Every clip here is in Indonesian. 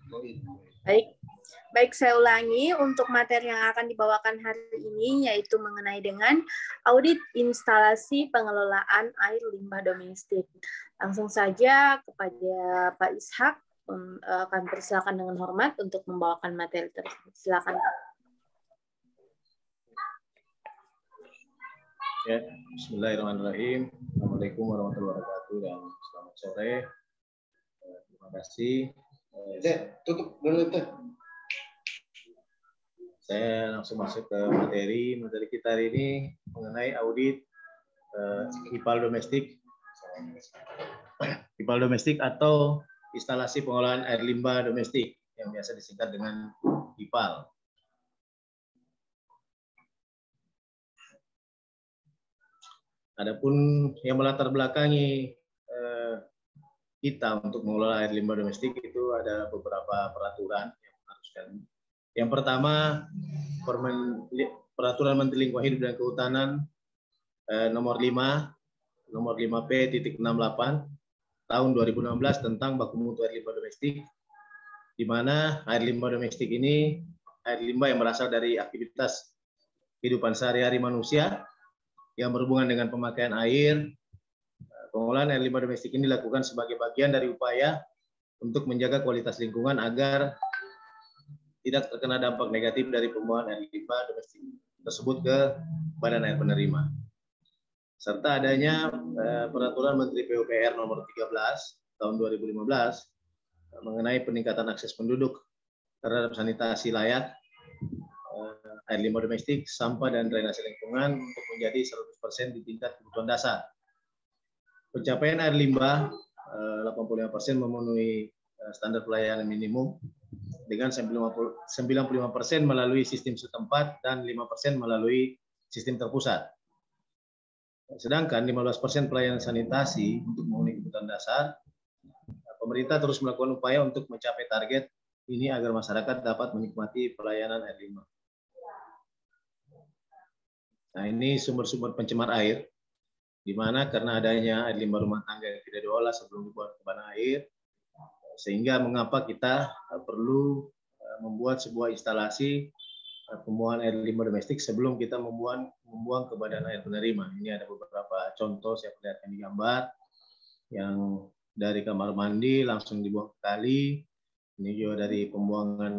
Baik. Baik, saya ulangi untuk materi yang akan dibawakan hari ini yaitu mengenai dengan audit instalasi pengelolaan air limbah domestik. Langsung saja kepada Pak Ishak, akan persilakan dengan hormat untuk membawakan materi tersebut. Silakan. Ya, bismillahirrahmanirrahim. Assalamualaikum warahmatullahi wabarakatuh dan selamat sore. Terima kasih. Tutup dulu itu. Saya langsung masuk ke materi. Materi kita hari ini mengenai audit IPAL domestik. IPAL domestik atau instalasi pengolahan air limbah domestik yang biasa disingkat dengan IPAL. Adapun yang melatar belakangi kita untuk mengelola air limbah domestik itu ada beberapa peraturan yang mengharuskan. Yang pertama, Peraturan Menteri Lingkungan Hidup dan Kehutanan nomor 5P.68 tahun 2016 tentang baku mutu air limbah domestik, di mana air limbah domestik ini air limbah yang berasal dari aktivitas kehidupan sehari-hari manusia yang berhubungan dengan pemakaian air. Pengolahan air limbah domestik ini dilakukan sebagai bagian dari upaya untuk menjaga kualitas lingkungan agar tidak terkena dampak negatif dari pembuangan air limbah domestik tersebut ke badan air penerima. Serta adanya Peraturan Menteri PUPR nomor 13 tahun 2015 mengenai peningkatan akses penduduk terhadap sanitasi layak air limbah domestik, sampah dan drainase lingkungan untuk menjadi 100% di tingkat kebutuhan dasar. Pencapaian air limbah 85% memenuhi standar pelayanan minimum dengan 95% melalui sistem setempat dan 5% melalui sistem terpusat. Sedangkan 15% pelayanan sanitasi untuk memenuhi kebutuhan dasar, pemerintah terus melakukan upaya untuk mencapai target ini agar masyarakat dapat menikmati pelayanan air limbah. Nah, ini sumber-sumber pencemar air, di mana karena adanya air limbah rumah tangga yang tidak diolah sebelum dibuang ke badan air, sehingga mengapa kita perlu membuat sebuah instalasi pembuangan air limbah domestik sebelum kita membuang ke badan air penerima. Ini ada beberapa contoh saya perlihatkan di gambar, yang dari kamar mandi langsung dibuang ke kali. Ini juga dari pembuangan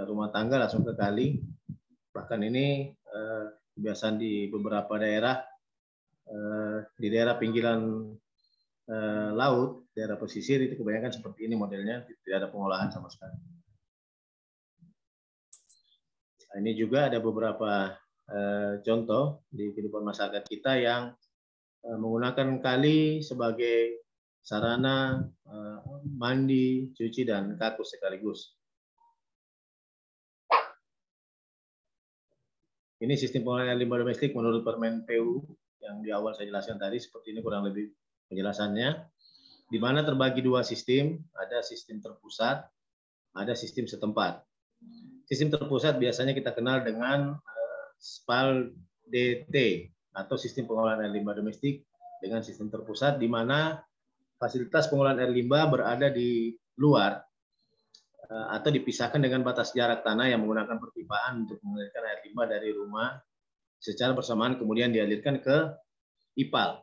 rumah tangga langsung ke kali. Bahkan ini kebiasaan di beberapa daerah, di daerah pinggiran laut, daerah pesisir itu kebanyakan seperti ini modelnya, tidak ada pengolahan sama sekali. Nah, ini juga ada beberapa contoh di kehidupan masyarakat kita yang menggunakan kali sebagai sarana mandi, cuci, dan kakus sekaligus. Ini sistem pengolahan air limbah domestik menurut Permen PU yang di awal saya jelaskan tadi, seperti ini kurang lebih penjelasannya, di mana terbagi dua sistem, ada sistem terpusat, ada sistem setempat. Sistem terpusat biasanya kita kenal dengan SPAL-DT atau sistem pengolahan air limbah domestik dengan sistem terpusat, di mana fasilitas pengolahan air limbah berada di luar atau dipisahkan dengan batas jarak tanah yang menggunakan perpipaan untuk mengalirkan air limbah dari rumah secara bersamaan kemudian dialirkan ke IPAL.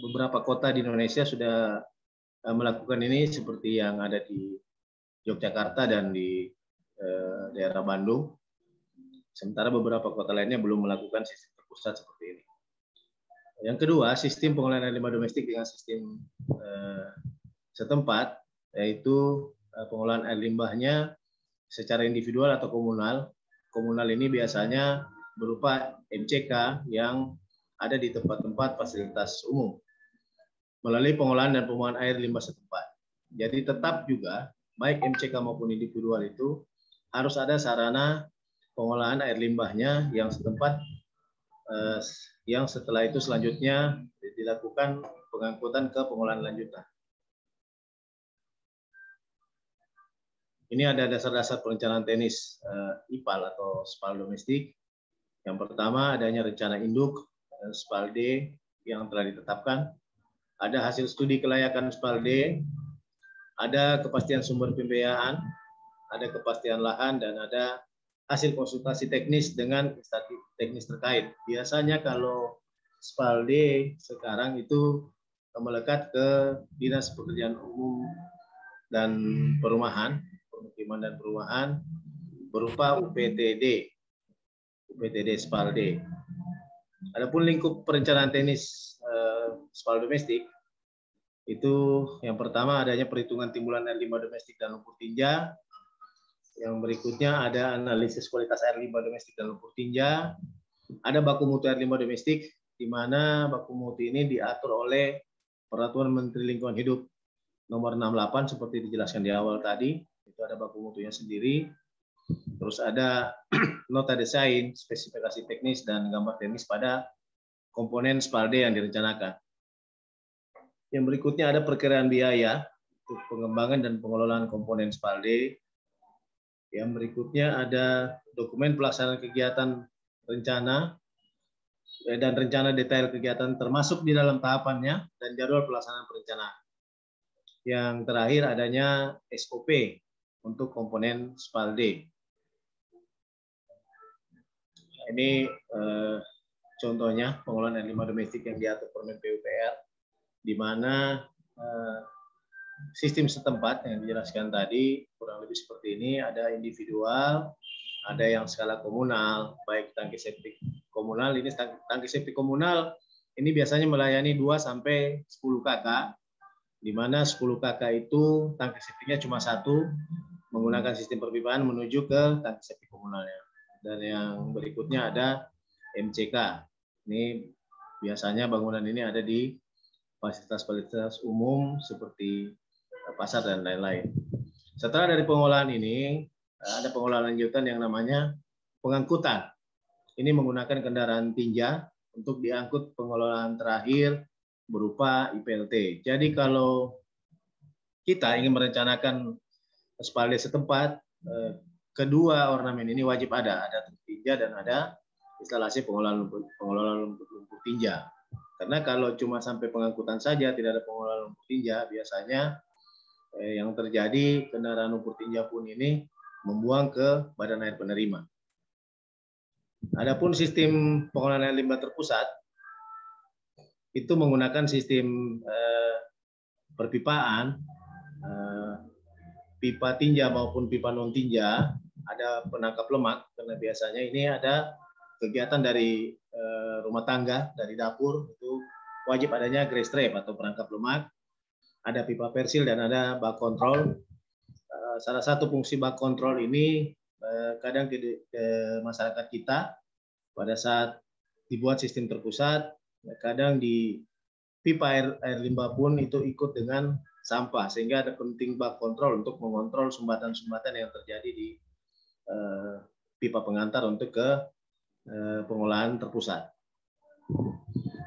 Beberapa kota di Indonesia sudah melakukan ini seperti yang ada di Yogyakarta dan di daerah Bandung. Sementara beberapa kota lainnya belum melakukan sistem terpusat seperti ini. Yang kedua, sistem pengolahan air limbah domestik dengan sistem setempat, yaitu pengolahan air limbahnya secara individual atau komunal. Komunal ini biasanya berupa MCK yang ada di tempat-tempat fasilitas umum melalui pengolahan dan pembuangan air limbah setempat. Jadi tetap juga baik MCK maupun individual itu harus ada sarana pengolahan air limbahnya yang setempat, yang setelah itu selanjutnya dilakukan pengangkutan ke pengolahan lanjutan. Ini ada dasar-dasar perencanaan teknis IPAL atau SPAL domestik. Yang pertama adanya rencana induk SPAL-D yang telah ditetapkan. Ada hasil studi kelayakan SPAL-D, ada kepastian sumber pembiayaan, ada kepastian lahan, dan ada hasil konsultasi teknis dengan instansi teknis terkait. Biasanya kalau SPALDE sekarang itu melekat ke Dinas Pekerjaan Umum dan Perumahan, Permukiman dan Perumahan, berupa UPTD SPALDE. Adapun lingkup perencanaan teknis SPALDE domestik, itu yang pertama adanya perhitungan timbulan air limbah domestik dan lumpur tinja. Yang berikutnya ada analisis kualitas air limbah domestik dan lumpur tinja. Ada baku mutu air limbah domestik, di mana baku mutu ini diatur oleh Peraturan Menteri Lingkungan Hidup nomor 68 seperti dijelaskan di awal tadi. Itu ada baku mutunya sendiri. Terus ada nota desain, spesifikasi teknis, dan gambar teknis pada komponen SPALDE yang direncanakan. Yang berikutnya ada perkiraan biaya untuk pengembangan dan pengelolaan komponen SPALDE. Yang berikutnya ada dokumen pelaksanaan kegiatan rencana dan rencana detail kegiatan termasuk di dalam tahapannya dan jadwal pelaksanaan perencanaan. Yang terakhir adanya SOP untuk komponen SPALDE. Ini contohnya pengelolaan air limbah domestik yang diatur Permen PUPR, di mana sistem setempat yang dijelaskan tadi kurang lebih seperti ini. Ada individual, ada yang skala komunal, baik tangki septik komunal. Ini tangki septik komunal ini biasanya melayani 2 sampai 10 kakak, di mana 10 kakak itu tangki septiknya cuma satu, menggunakan sistem perpipaan menuju ke tangki septik komunalnya. Dan yang berikutnya ada MCK. Ini biasanya bangunan ini ada di fasilitas-fasilitas umum seperti pasar dan lain-lain. Setelah dari pengolahan ini, ada pengolahan lanjutan yang namanya pengangkutan. Ini menggunakan kendaraan tinja untuk diangkut pengelolaan terakhir berupa IPLT. Jadi kalau kita ingin merencanakan SPALDE setempat, kedua ornamen ini wajib ada truk tinja dan ada instalasi pengelolaan lumpur tinja. Karena kalau cuma sampai pengangkutan saja, tidak ada pengelolaan lumpur tinja, biasanya yang terjadi kendaraan lumpur tinja pun ini membuang ke badan air penerima. Adapun sistem pengelolaan air limbah terpusat itu menggunakan sistem perpipaan, pipa tinja maupun pipa non tinja, ada penangkap lemak, karena biasanya ini ada kegiatan dari rumah tangga, dari dapur, itu wajib adanya grease trap atau perangkap lemak, ada pipa persil, dan ada bak kontrol. Salah satu fungsi bak kontrol ini kadang ke masyarakat kita pada saat dibuat sistem terpusat, kadang di pipa air limbah pun itu ikut dengan sampah, sehingga ada penting bak kontrol untuk mengontrol sumbatan-sumbatan yang terjadi di pipa pengantar untuk ke pengolahan terpusat.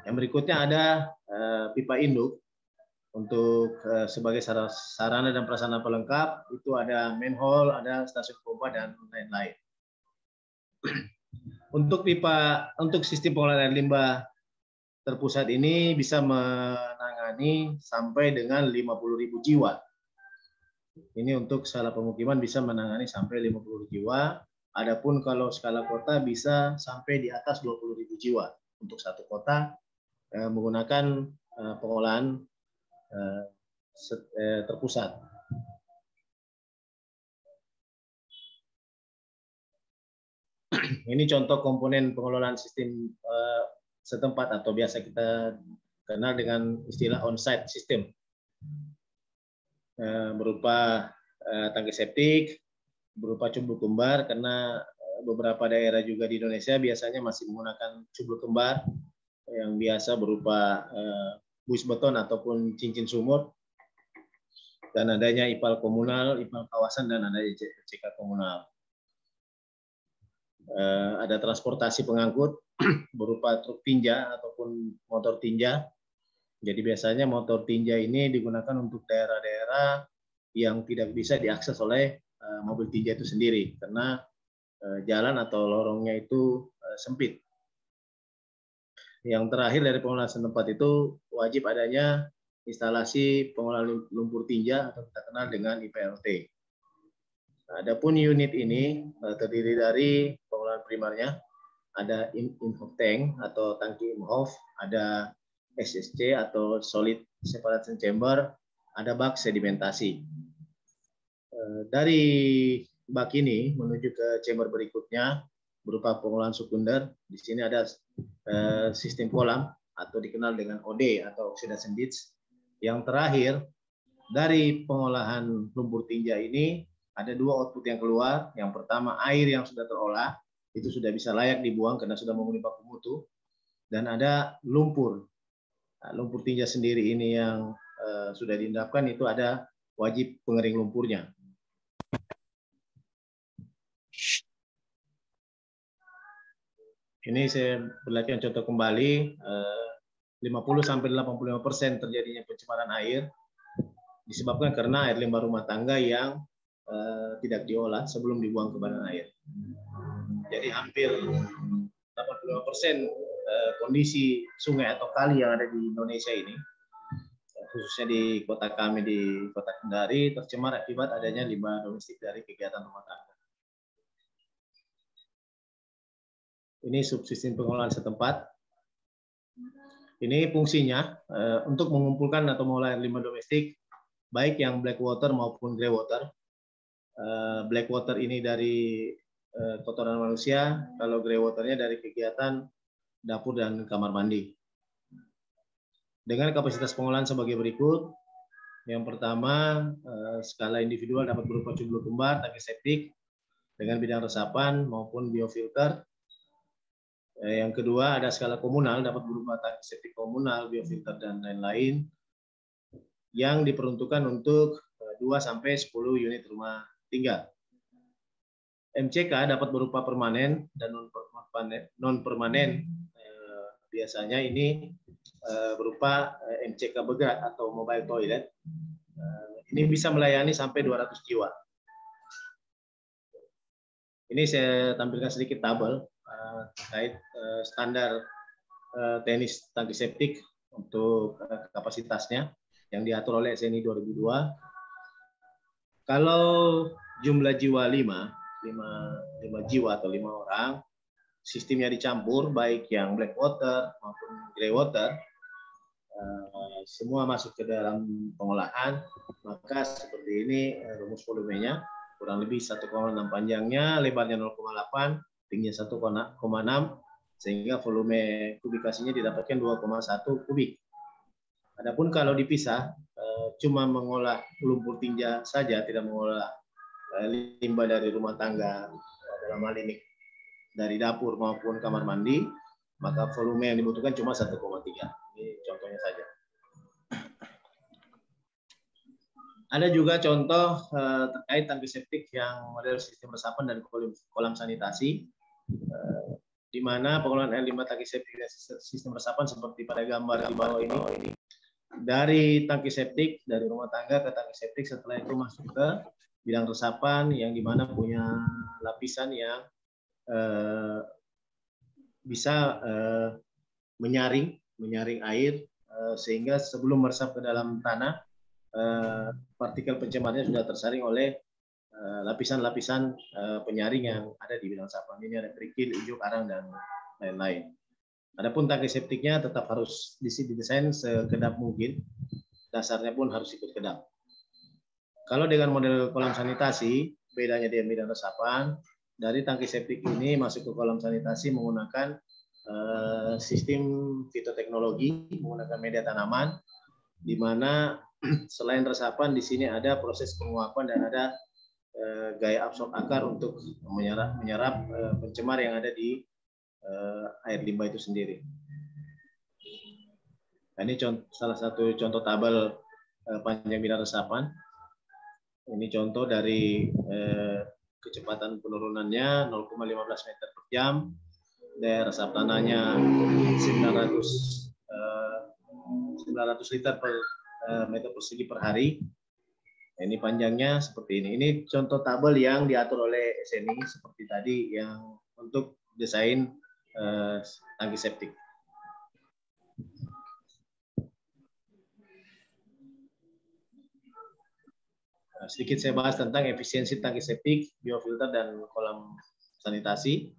Yang berikutnya ada pipa induk. Untuk sebagai sarana dan prasarana pelengkap, itu ada manhole, ada stasiun pompa, dan lain-lain. Untuk sistem pengelolaan air limbah terpusat ini bisa menangani sampai dengan 50.000 jiwa. Ini untuk skala pemukiman bisa menangani sampai 50.000 jiwa. Adapun kalau skala kota bisa sampai di atas 20.000 jiwa untuk satu kota menggunakan pengolahan terpusat. Ini contoh komponen pengelolaan sistem setempat atau biasa kita kenal dengan istilah on-site system, berupa tangki septik, berupa cumbul kembar, karena beberapa daerah juga di Indonesia biasanya masih menggunakan cumbul kembar yang biasa berupa buis beton ataupun cincin sumur, dan adanya IPAL komunal, IPAL kawasan, dan ada CK komunal. Ada transportasi pengangkut berupa truk tinja ataupun motor tinja. Jadi biasanya motor tinja ini digunakan untuk daerah-daerah yang tidak bisa diakses oleh mobil tinja itu sendiri karena jalan atau lorongnya itu sempit. Yang terakhir dari pengelolaan setempat itu wajib adanya instalasi pengolahan lumpur tinja atau kita kenal dengan IPLT. Adapun unit ini terdiri dari pengolahan primernya, ada in-house tank atau tangki in-house, ada SSC atau solid separation chamber, ada bak sedimentasi. Dari bak ini menuju ke chamber berikutnya berupa pengolahan sekunder. Di sini ada sistem kolam atau dikenal dengan OD atau oxidation ditch. Yang terakhir, dari pengolahan lumpur tinja ini ada dua output yang keluar. Yang pertama, air yang sudah terolah itu sudah bisa layak dibuang karena sudah memenuhi baku mutu, dan ada lumpur. Nah, lumpur tinja sendiri ini yang sudah diendapkan itu ada wajib pengering lumpurnya. Ini saya berikan contoh kembali, 50-85% terjadinya pencemaran air disebabkan karena air limbah rumah tangga yang tidak diolah sebelum dibuang ke badan air. Jadi hampir 85% kondisi sungai atau kali yang ada di Indonesia ini, khususnya di kota kami di Kota Kendari, tercemar akibat adanya limbah domestik dari kegiatan rumah tangga. Ini subsistem pengolahan setempat. Ini fungsinya untuk mengumpulkan atau mengolah air limbah domestik, baik yang black water maupun grey water. Black water ini dari kotoran manusia, kalau grey waternya dari kegiatan dapur dan kamar mandi. Dengan kapasitas pengolahan sebagai berikut. Yang pertama, skala individual dapat berupa jumlah kembar, tangki septik dengan bidang resapan maupun biofilter. Yang kedua, ada skala komunal dapat berupa tangki septik komunal, biofilter, dan lain-lain yang diperuntukkan untuk 2-10 unit rumah tinggal. MCK dapat berupa permanen dan non-permanen. Biasanya ini berupa MCK begat atau mobile toilet. Ini bisa melayani sampai 200 jiwa. Ini saya tampilkan sedikit tabel terkait standar teknis tangki septik untuk kapasitasnya yang diatur oleh SNI 2002. Kalau jumlah jiwa 5 jiwa atau 5 orang, sistemnya dicampur baik yang black water maupun grey water, semua masuk ke dalam pengolahan, maka seperti ini rumus volumenya, kurang lebih 1,6 panjangnya, lebarnya 0,8, tingginya 1,6, sehingga volume kubikasinya didapatkan 2,1 kubik. Adapun kalau dipisah, cuma mengolah lumpur tinja saja, tidak mengolah limbah dari rumah tangga, dalam hal ini dari dapur maupun kamar mandi, maka volume yang dibutuhkan cuma 1,3. Ini contohnya saja. Ada juga contoh terkait tangki septik yang model sistem resapan dan kolam sanitasi, di mana pengolahan air limbah tangki septik dan sistem resapan seperti pada gambar di bawah ini, dari tangki septik, dari rumah tangga ke tangki septik, setelah itu masuk ke bidang resapan yang dimana punya lapisan yang bisa menyaring air, sehingga sebelum meresap ke dalam tanah, partikel pencemarnya sudah tersaring oleh lapisan-lapisan penyaring yang ada di bidang resapan. Ini ada kerikil, ijuk, arang, dan lain-lain. Adapun tangki septiknya tetap harus didesain sekedap mungkin, dasarnya pun harus ikut kedap. Kalau dengan model kolam sanitasi, bedanya di bidang resapan, dari tangki septik ini masuk ke kolam sanitasi menggunakan sistem fitoteknologi, menggunakan media tanaman, di mana selain resapan di sini ada proses penguapan dan ada gaya absorb akar untuk menyerap pencemar yang ada di air limbah itu sendiri. Nah, ini salah satu contoh tabel panjang bidang resapan. Ini contoh dari kecepatan penurunannya 0,15 meter per jam, daya resap tanahnya 900 liter per meter persegi per hari. Nah, ini panjangnya seperti ini. Ini contoh tabel yang diatur oleh SNI seperti tadi yang untuk desain tangki septik. Sedikit saya bahas tentang efisiensi tangki septik, biofilter, dan kolam sanitasi.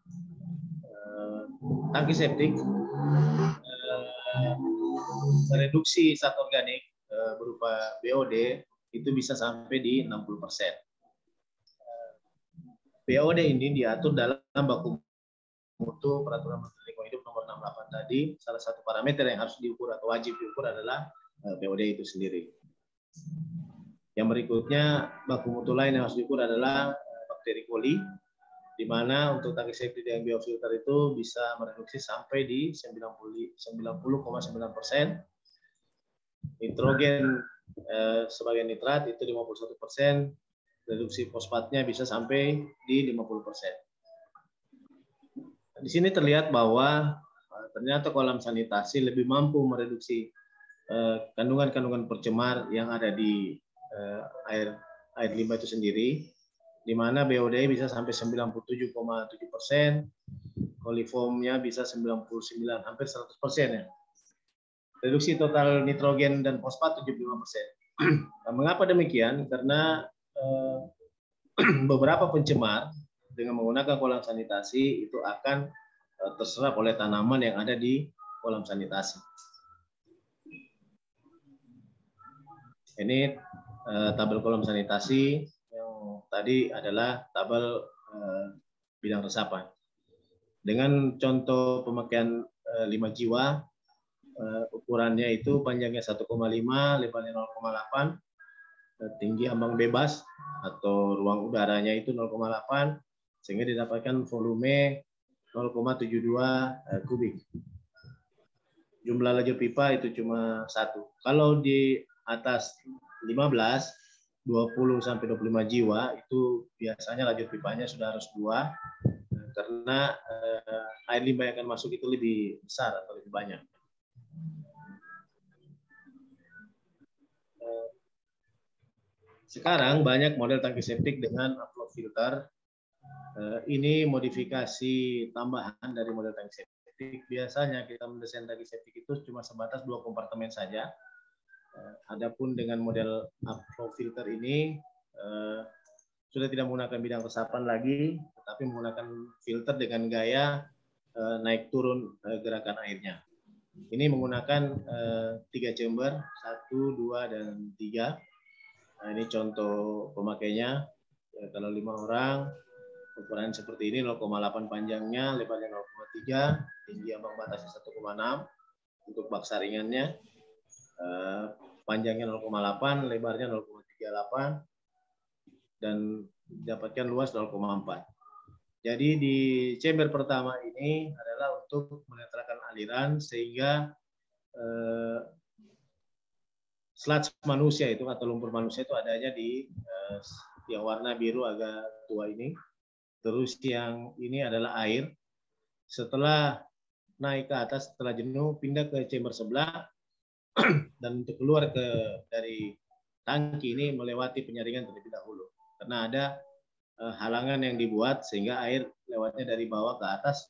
Tangki septik mereduksi zat organik berupa BOD itu bisa sampai di 60%. BOD ini diatur dalam baku mutu Peraturan Menteri Lingkungan Hidup Nomor 68 tadi. Salah satu parameter yang harus diukur atau wajib diukur adalah BOD itu sendiri. Yang berikutnya, baku mutu lain yang harus diukur adalah bakteri koli, di mana untuk tangki septik dengan biofilter itu bisa mereduksi sampai di 90,9%. Nitrogen sebagai nitrat itu 51%, reduksi fosfatnya bisa sampai di 50%. Di sini terlihat bahwa ternyata kolam sanitasi lebih mampu mereduksi kandungan-kandungan percemar yang ada di air limbah itu sendiri, di mana BOD bisa sampai 97,7%, koliformnya bisa 99, hampir 100% ya. Reduksi total nitrogen dan fosfat 75%. Nah, mengapa demikian? Karena beberapa pencemar dengan menggunakan kolam sanitasi itu akan terserap oleh tanaman yang ada di kolam sanitasi. Ini tabel kolam sanitasi, yang tadi adalah tabel bidang resapan. Dengan contoh pemakaian 5 jiwa, ukurannya itu panjangnya 1,5, lebarnya 0,8, tinggi ambang bebas atau ruang udaranya itu 0,8, sehingga didapatkan volume 0,72 kubik. Jumlah lajur pipa itu cuma 1. Kalau di atas 15, 20 sampai 25 jiwa itu biasanya lajur pipanya sudah harus 2, karena air limbah yang akan masuk itu lebih besar atau lebih banyak. Sekarang banyak model tangki septik dengan upflow filter. Ini modifikasi tambahan dari model tangki septik. Biasanya kita mendesain tangki septik itu cuma sebatas 2 kompartemen saja. Adapun dengan model upflow filter ini sudah tidak menggunakan bidang resapan lagi, tetapi menggunakan filter dengan gaya naik turun gerakan airnya. Ini menggunakan 3 chamber, 1, 2, dan 3. Nah, ini contoh pemakainya. Kalau 5 orang, ukuran seperti ini, 0,8 panjangnya, lebarnya 0,3, tinggi ambang batasnya 1,6 untuk bak saringannya, panjangnya 0,8, lebarnya 0,38, dan dapatkan luas 0,4. Jadi di chamber pertama ini adalah untuk menetralkan aliran sehingga sludge manusia itu atau lumpur manusia itu adanya di yang warna biru agak tua ini. Terus yang ini adalah air. Setelah naik ke atas, setelah jenuh, pindah ke chamber sebelah dan untuk keluar dari tangki ini melewati penyaringan terlebih dahulu. Karena ada halangan yang dibuat sehingga air lewatnya dari bawah ke atas.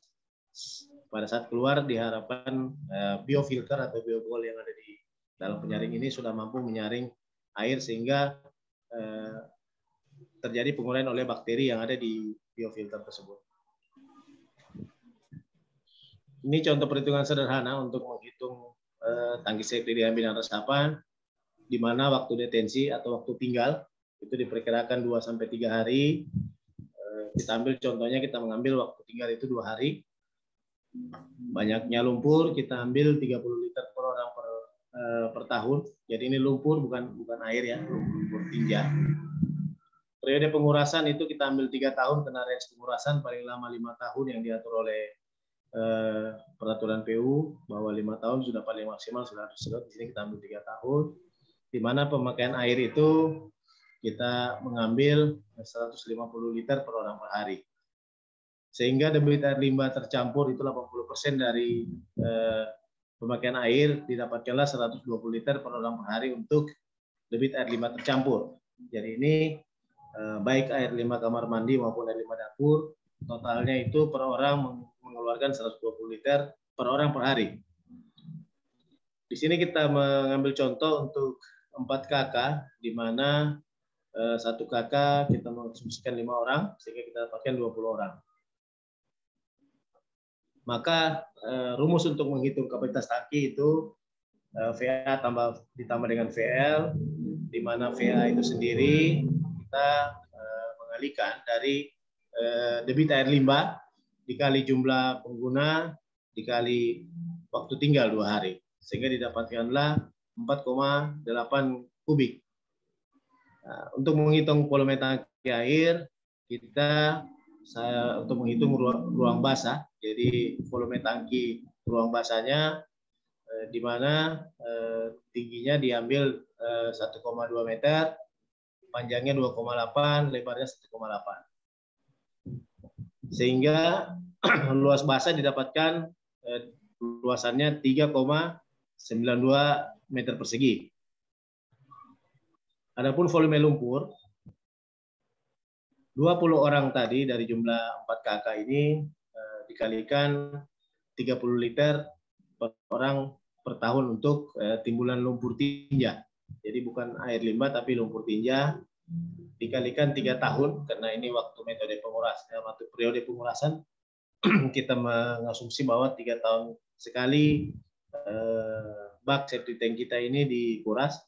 Pada saat keluar diharapkan biofilter atau biobol yang ada di dalam penyaring ini sudah mampu menyaring air sehingga terjadi penguraian oleh bakteri yang ada di biofilter tersebut. Ini contoh perhitungan sederhana untuk menghitung tangki septik dengan bidang resapan, di mana waktu detensi atau waktu tinggal itu diperkirakan 2-3 hari. Kita ambil contohnya, kita mengambil waktu tinggal itu 2 hari. Banyaknya lumpur kita ambil 30 liter per orang per tahun. Jadi ini lumpur bukan air ya, lumpur tinja. Periode pengurasan itu kita ambil 3 tahun karena range pengurasan paling lama 5 tahun yang diatur oleh peraturan PU, bahwa 5 tahun sudah paling maksimal, sudah harus sedot. Di sini kita ambil 3 tahun, di mana pemakaian air itu kita mengambil 150 liter per orang per hari. Sehingga debit air limbah tercampur itu 80% dari pemakaian air, didapatkanlah 120 liter per orang per hari untuk debit air limbah tercampur. Jadi ini baik air limbah kamar mandi maupun air limbah dapur, totalnya itu per orang mengeluarkan 120 liter per orang per hari. Di sini kita mengambil contoh untuk 4 KK, di mana satu kakak kita mengkonsumsikan 5 orang, sehingga kita dapatkan 20 orang. Maka rumus untuk menghitung kapasitas tangki itu VA ditambah dengan VL, di mana VA itu sendiri kita mengalihkan dari debit air limbah dikali jumlah pengguna dikali waktu tinggal 2 hari, sehingga didapatkanlah 4,8 kubik. Nah, untuk menghitung volume tangki air, untuk menghitung ruang basah, jadi volume tangki ruang basahnya di mana tingginya diambil 1,2 meter, panjangnya 2,8, lebarnya 1,8. Sehingga luas basah didapatkan luasannya 3,92 meter persegi. Adapun volume lumpur, 20 orang tadi dari jumlah 4 kakak ini dikalikan 30 liter per orang per tahun untuk timbulan lumpur tinja. Jadi bukan air limbah tapi lumpur tinja, dikalikan 3 tahun karena ini waktu metode pengurasan, waktu periode pengurasan kita mengasumsi bahwa 3 tahun sekali bak septic tank kita ini dikuras,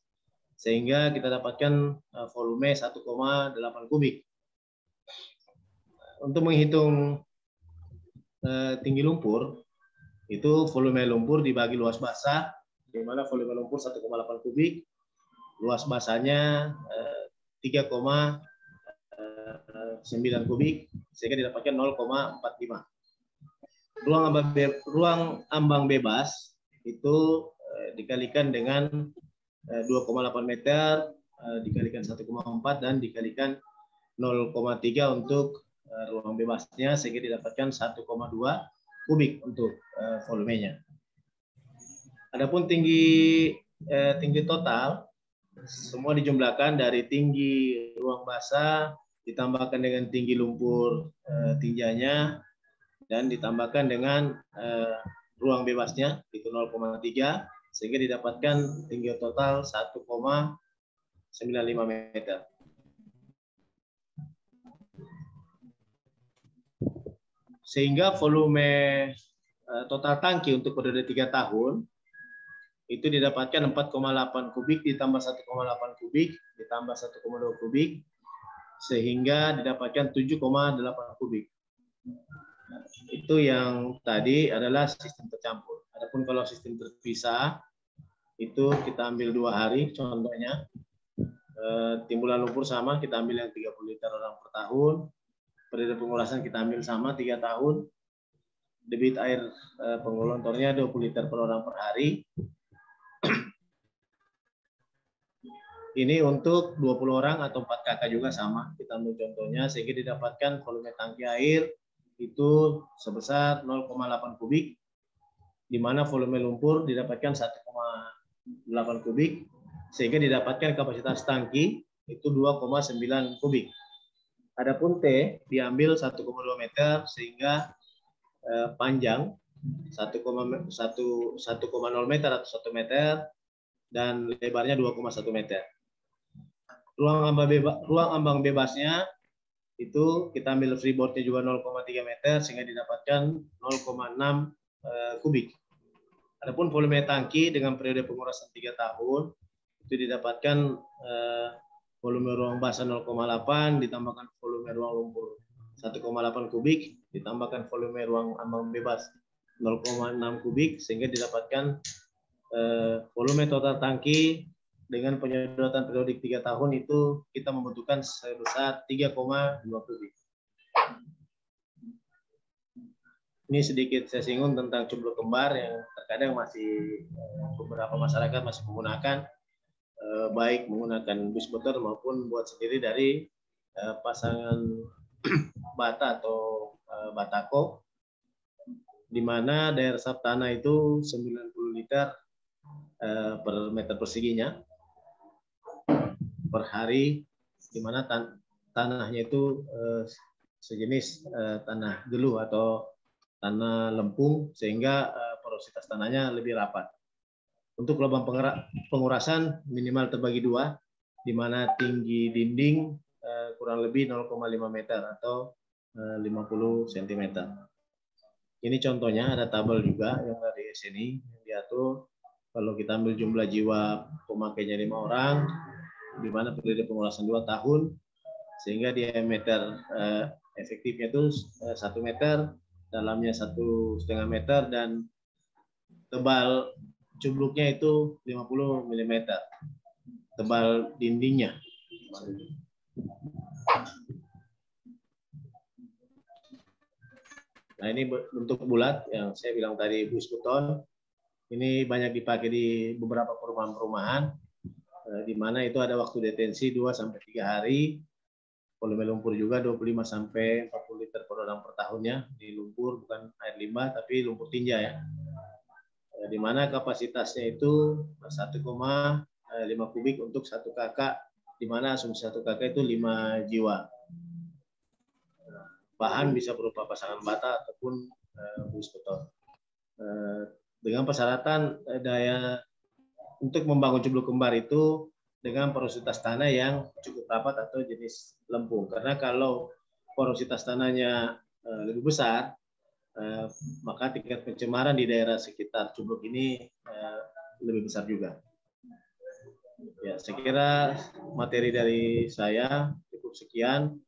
sehingga kita dapatkan volume 1,8 kubik. Untuk menghitung tinggi lumpur, itu volume lumpur dibagi luas basah, di mana volume lumpur 1,8 kubik, luas basahnya 3,9 kubik, sehingga didapatkan 0,45. Ruang ambang bebas itu dikalikan dengan 2,8 meter, dikalikan 1,4 dan dikalikan 0,3 untuk ruang bebasnya, sehingga didapatkan 1,2 kubik untuk volumenya. Adapun tinggi total semua dijumlahkan dari tinggi ruang basah ditambahkan dengan tinggi lumpur tinjanya dan ditambahkan dengan ruang bebasnya itu 0,3, sehingga didapatkan tinggi total 1,95 meter. Sehingga volume total tangki untuk periode 3 tahun itu didapatkan 4,8 kubik ditambah 1,8 kubik ditambah 1,2 kubik, sehingga didapatkan 7,8 kubik. Itu yang tadi adalah sistem tercampur. Adapun kalau sistem terpisah itu kita ambil 2 hari, contohnya timbulan lumpur sama, kita ambil yang 30 liter orang per tahun. Periode pengurasan kita ambil sama 3 tahun. Debit air penggelontornya 20 liter per orang per hari. Ini untuk 20 orang atau 4 kakak juga sama. Kita ambil contohnya, sehingga didapatkan volume tangki air itu sebesar 0,8 kubik, di mana volume lumpur didapatkan 1,8 kubik, sehingga didapatkan kapasitas tangki itu 2,9 kubik. Adapun T diambil 1,2 meter, sehingga panjang 1,0 meter atau 1 meter dan lebarnya 2,1 meter. Ruang ambang bebasnya itu kita ambil freeboardnya juga 0,3 meter, sehingga didapatkan 0,6 kubik. Adapun volume tangki dengan periode pengurasan 3 tahun itu didapatkan volume ruang basah 0,8 ditambahkan volume ruang lumpur 1,8 kubik ditambahkan volume ruang ambang bebas 0,6 kubik, sehingga didapatkan volume total tangki dengan penyedotan periodik 3 tahun itu kita membutuhkan sebesar 3,2 kubik. Ini sedikit saya singgung tentang cubluk kembar yang terkadang masih beberapa masyarakat masih menggunakan, baik menggunakan bus motor maupun buat sendiri dari pasangan bata atau batako, di mana daya resap tanah itu 90 liter per meter perseginya per hari, di mana tanahnya itu sejenis tanah geluh atau tanah lempung, sehingga porositas tanahnya lebih rapat. Untuk lubang pengurasan minimal terbagi 2, di mana tinggi dinding kurang lebih 0,5 meter atau 50 cm. Ini contohnya, ada tabel juga yang dari sini yang diatur. Kalau kita ambil jumlah jiwa pemakainya 5 orang, di mana periode pengurasan 2 tahun, sehingga diameter efektifnya itu 1 meter, dalamnya 1,5 meter, dan tebal cubluknya itu 50 mm. Tebal dindingnya. Nah, ini bentuk bulat yang saya bilang tadi, bus beton. Ini banyak dipakai di beberapa perumahan-perumahan, di mana itu ada waktu detensi 2-3 hari. Volume lumpur juga 25 sampai 40 liter per orang per tahunnya di lumpur, bukan air limbah tapi lumpur tinja ya. Di mana kapasitasnya itu 1,5 kubik untuk 1 kakak, di mana asumsi 1 kakak itu 5 jiwa. Bahan bisa berupa pasangan bata ataupun bus beton. Dengan persyaratan daya untuk membangun cubluk kembar itu dengan porositas tanah yang cukup rapat atau jenis lempung. Karena kalau porositas tanahnya lebih besar, maka tingkat pencemaran di daerah sekitar cubluk ini lebih besar juga. Ya, saya kira materi dari saya cukup sekian.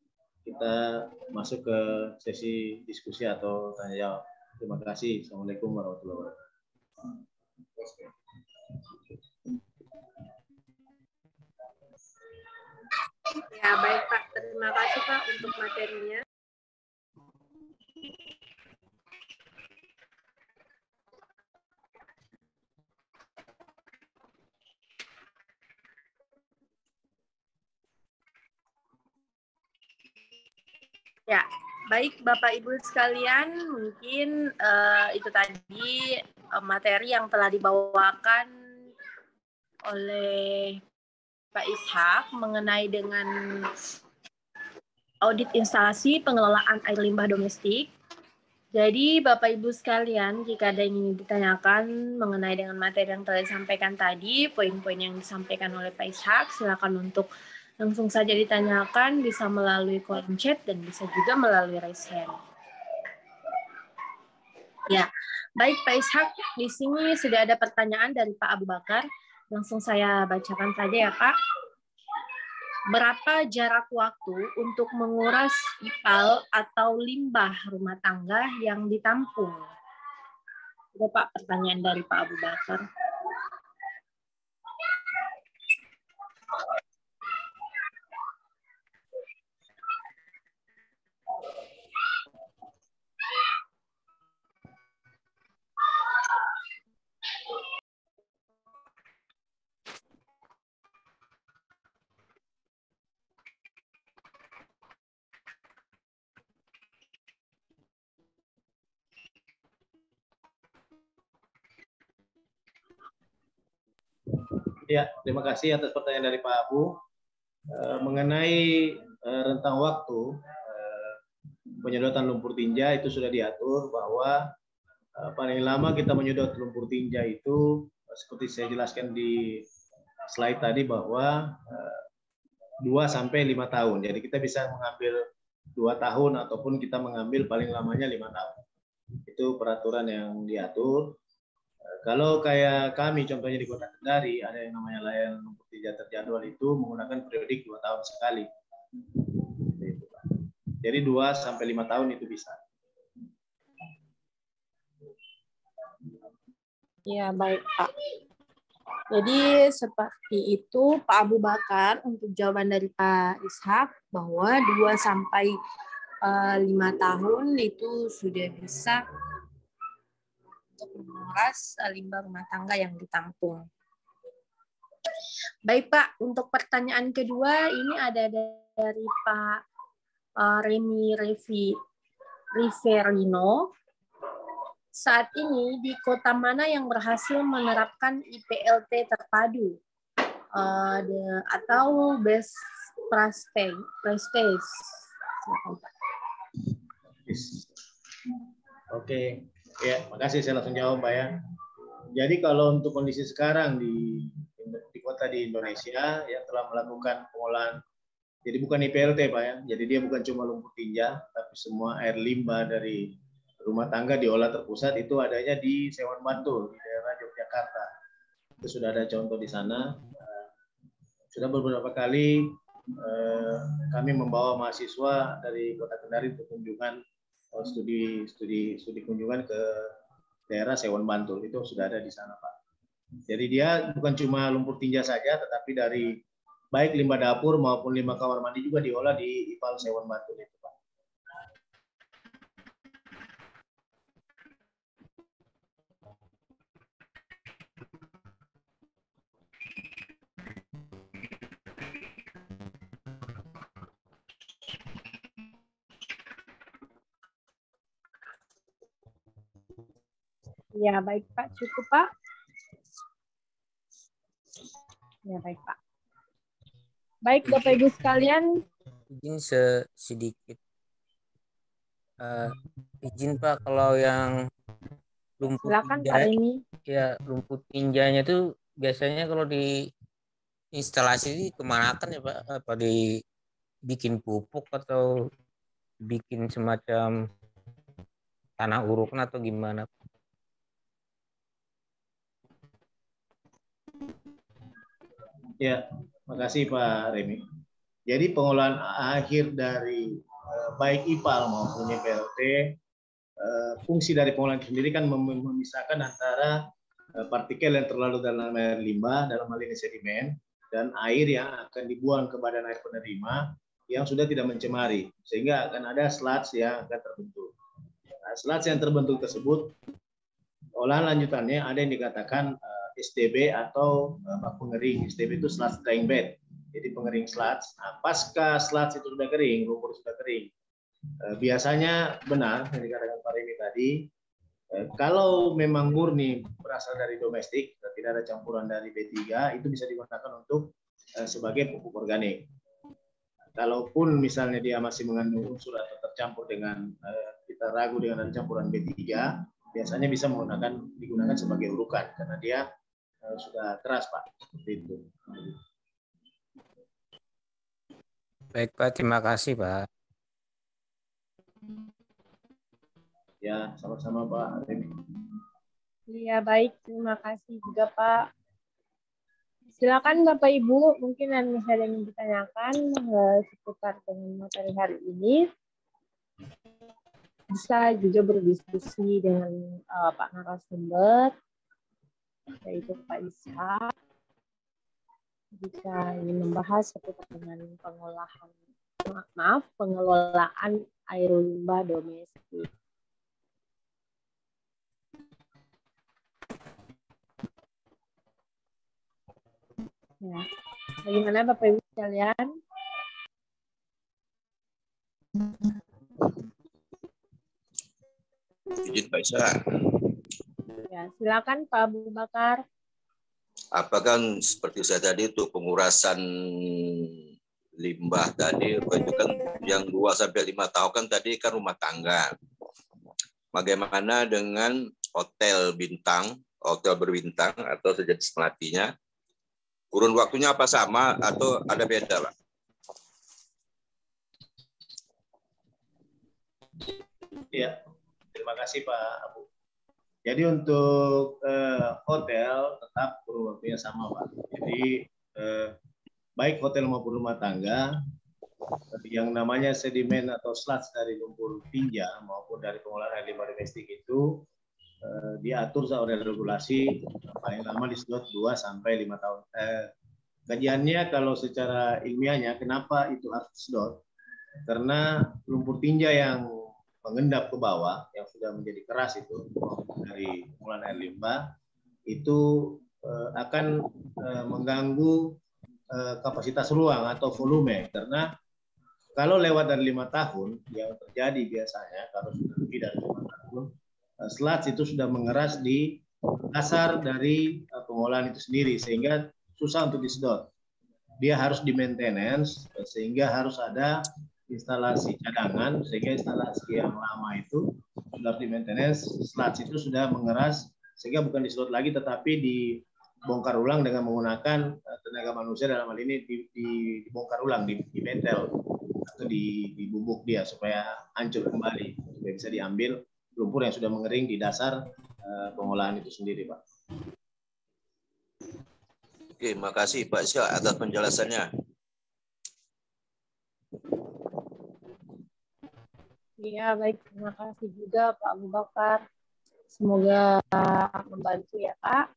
Kita masuk ke sesi diskusi atau tanya jawab. Terima kasih. Assalamualaikum warahmatullahi wabarakatuh. Ya, baik Pak. Terima kasih Pak untuk materinya. Ya, baik Bapak Ibu sekalian, mungkin itu tadi materi yang telah dibawakan oleh Pak Ishak mengenai dengan audit instalasi pengelolaan air limbah domestik. Jadi Bapak Ibu sekalian, jika ada yang ingin ditanyakan mengenai dengan materi yang telah disampaikan tadi, poin-poin yang disampaikan oleh Pak Ishak, silakan untuk langsung saja ditanyakan, bisa melalui kolom chat dan bisa juga melalui raise hand. Ya, baik Pak Ishak, di sini sudah ada pertanyaan dari Pak Abu Bakar. Langsung saya bacakan saja ya Pak. Berapa jarak waktu untuk menguras IPAL atau limbah rumah tangga yang ditampung? Itu Pak pertanyaan dari Pak Abu Bakar. Ya, terima kasih atas pertanyaan dari Pak Abu. Mengenai rentang waktu penyedotan lumpur tinja itu sudah diatur bahwa paling lama kita menyedot lumpur tinja itu seperti saya jelaskan di slide tadi bahwa 2-5 tahun. Jadi kita bisa mengambil 2 tahun ataupun kita mengambil paling lamanya 5 tahun. Itu peraturan yang diatur. Kalau kayak kami contohnya di Kota Kendari, ada yang namanya layanan lumpur tinja terjadwal itu menggunakan periodik 2 tahun sekali. Jadi 2-5 tahun itu bisa. Ya, baik Pak. Jadi seperti itu Pak Abu Bakar untuk jawaban dari Pak Ishak bahwa 2-5 tahun itu sudah bisa untuk menguras limbah rumah tangga yang ditampung. Baik Pak, untuk pertanyaan kedua ini ada dari Pak Reni Riverino. Saat ini di kota mana yang berhasil menerapkan IPLT terpadu atau best practice? Oke, ya, makasih, saya langsung jawab Pak ya. Jadi kalau untuk kondisi sekarang di Kota kota di Indonesia yang telah melakukan pengolahan. Jadi bukan IPLT Pak ya, jadi dia bukan cuma lumpur tinja, tapi semua air limbah dari rumah tangga diolah terpusat itu adanya di Sewan Bantul, di daerah Yogyakarta. Itu sudah ada contoh di sana. Sudah beberapa kali kami membawa mahasiswa dari Kota Kendari untuk kunjungan studi kunjungan ke daerah Sewan Bantul. Itu sudah ada di sana Pak. Jadi dia bukan cuma lumpur tinja saja, tetapi dari baik limbah dapur maupun limbah kamar mandi juga diolah di IPAL Sewan Bantul itu Pak. Ya, baik Pak. Cukup Pak. Ya, baik Pak. Baik Bapak Ibu sekalian. Izin sedikit. Izin Pak, kalau yang lumpur Silakan tinja, Pak Remi. ya lumpur tinjanya tuh biasanya kalau di instalasi ini kemana kan ya Pak? Apa dibikin pupuk atau bikin semacam tanah urukan atau gimana? Ya, makasih Pak Remi. Jadi pengolahan akhir dari baik IPAL maupun IPLT, fungsi dari pengolahan itu sendiri kan memisahkan antara partikel yang terlalu dalam air limbah, dalam hal ini sedimen, dan air yang akan dibuang ke badan air penerima yang sudah tidak mencemari, sehingga akan ada sludge yang akan terbentuk. Nah, sludge yang terbentuk tersebut, olahan lanjutannya ada yang dikatakan STB atau pengering. STB itu sludge drying bed, jadi pengering sludge. Nah, pasca sludge itu sudah kering, lumpur sudah kering, biasanya benar yang dikatakan Pak Remi tadi, kalau memang murni berasal dari domestik, tidak ada campuran dari B3, itu bisa digunakan untuk sebagai pupuk organik. Kalaupun misalnya dia masih mengandung unsur atau tercampur dengan kita ragu dengan ada campuran B3, biasanya bisa digunakan sebagai urukan karena dia sudah keras Pak, seperti itu. Baik Pak, terima kasih Pak. Ya, sama-sama Pak Remi. Iya, baik. Terima kasih juga Pak. Silakan Bapak Ibu, mungkin ada yang ditanyakan seputar dengan materi hari ini. Bisa juga berdiskusi dengan Pak narasumber, yaitu Pak Ishak. Bisa ingin membahas seputar dengan pengelolaan air limbah domestik. Ya. Bagaimana Bapak Ibu sekalian? Izin Pak Ishak. Ya, silakan Pak Abu Bakar. Apakah seperti saya tadi untuk pengurasan limbah tadi itu kan yang 2 sampai 5 tahun kan tadi kan rumah tangga. Bagaimana dengan hotel berbintang atau sejenis melatinya? Kurun waktunya apa sama atau ada beda, Pak? Ya, terima kasih Pak Abu. Jadi untuk hotel tetap kurun waktunya sama Pak. Jadi baik hotel maupun rumah tangga, yang namanya sedimen atau sludge dari lumpur tinja maupun dari pengolahan air limbah domestik itu diatur oleh regulasi paling lama disedot 2 sampai 5 tahun. Kajiannya kalau secara ilmiahnya kenapa itu harus disedot? Karena lumpur tinja yang mengendap ke bawah yang sudah menjadi keras itu dari pengolahan air limbah itu akan mengganggu kapasitas ruang atau volume, karena kalau lewat dari 5 tahun yang terjadi biasanya kalau sudah lebih dari 5 tahun sludge itu sudah mengeras di dasar dari pengolahan itu sendiri sehingga susah untuk disedot. Dia harus di maintenance sehingga harus ada instalasi cadangan sehingga instalasi yang lama itu sudah di maintenance, sludge itu sudah mengeras sehingga bukan disedot lagi tetapi dibongkar ulang dengan menggunakan tenaga manusia, dalam hal ini dibongkar ulang, dibetel atau dibubuk dia supaya hancur kembali, supaya bisa diambil lumpur yang sudah mengering di dasar pengolahan itu sendiri, Pak. Oke, makasih Pak Syah atas penjelasannya. Iya, baik. Terima kasih juga Pak Abu Bakar. Semoga membantu ya, Pak.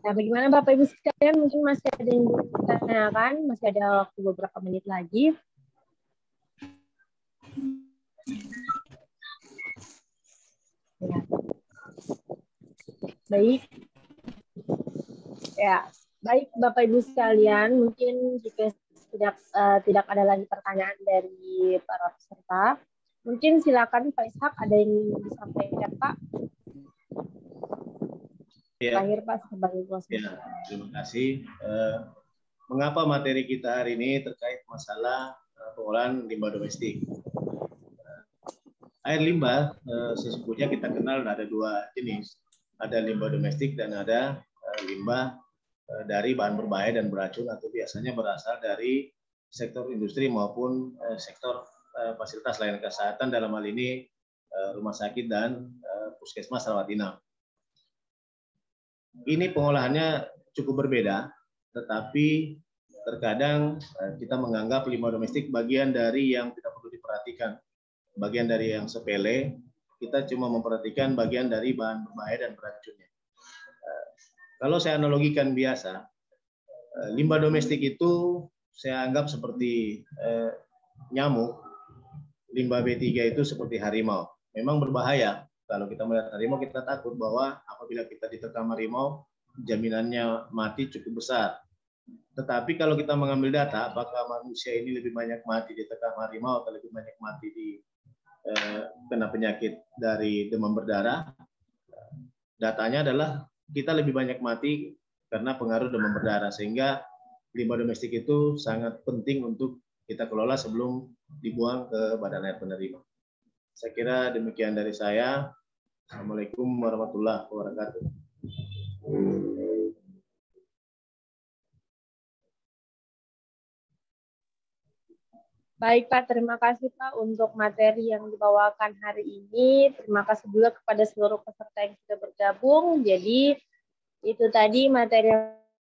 Nah, bagaimana Bapak Ibu sekalian? Mungkin masih ada yang ditanyakan, masih ada waktu beberapa menit lagi. Ya. Baik. Ya, baik Bapak Ibu sekalian, mungkin jika tidak ada lagi pertanyaan dari para peserta, mungkin silakan Pak Ishak, ada yang disampaikan Pak. Ya. Terakhir Pak sebagai closing. Ya, terima kasih. Mengapa materi kita hari ini terkait masalah pengolahan limbah domestik? Air limbah sesungguhnya kita kenal ada dua jenis, ada limbah domestik dan ada limbah dari bahan berbahaya dan beracun atau biasanya berasal dari sektor industri maupun sektor fasilitas layanan kesehatan, dalam hal ini rumah sakit dan puskesmas rawat inap. Ini pengolahannya cukup berbeda, tetapi terkadang kita menganggap limbah domestik bagian dari yang tidak perlu diperhatikan, bagian dari yang sepele. Kita cuma memperhatikan bagian dari bahan berbahaya dan beracunnya. Kalau saya analogikan biasa, limbah domestik itu saya anggap seperti nyamuk, limbah B3 itu seperti harimau. Memang berbahaya. Kalau kita melihat harimau, kita takut bahwa apabila kita diterkam harimau, jaminannya mati cukup besar. Tetapi kalau kita mengambil data, apakah manusia ini lebih banyak mati diterkam harimau atau lebih banyak mati di kena penyakit dari demam berdarah, datanya adalah kita lebih banyak mati karena pengaruh demam berdarah, sehingga limbah domestik itu sangat penting untuk kita kelola sebelum dibuang ke badan air penerima. Saya kira demikian dari saya. Assalamualaikum warahmatullahi wabarakatuh. Baik Pak, terima kasih Pak untuk materi yang dibawakan hari ini. Terima kasih juga kepada seluruh peserta yang sudah bergabung. Jadi itu tadi materi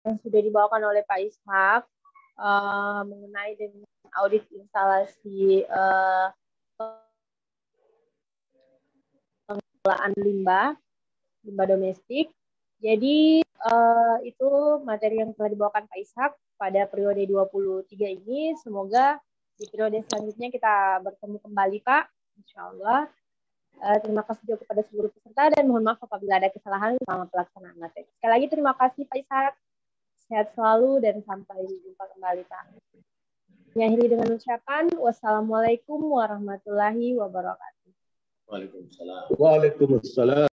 yang sudah dibawakan oleh Pak Ishak mengenai dengan audit instalasi pengelolaan limbah domestik. Jadi itu materi yang telah dibawakan Pak Ishak pada periode 23 ini. Semoga di periode selanjutnya kita bertemu kembali Pak, insya Allah. Terima kasih juga kepada seluruh peserta dan mohon maaf apabila ada kesalahan selama pelaksanaan materi. Sekali lagi terima kasih Pak Ishak, sehat selalu dan sampai jumpa kembali Pak. Mengakhiri dengan ucapan wassalamualaikum warahmatullahi wabarakatuh. Waalaikumsalam. Waalaikumsalam.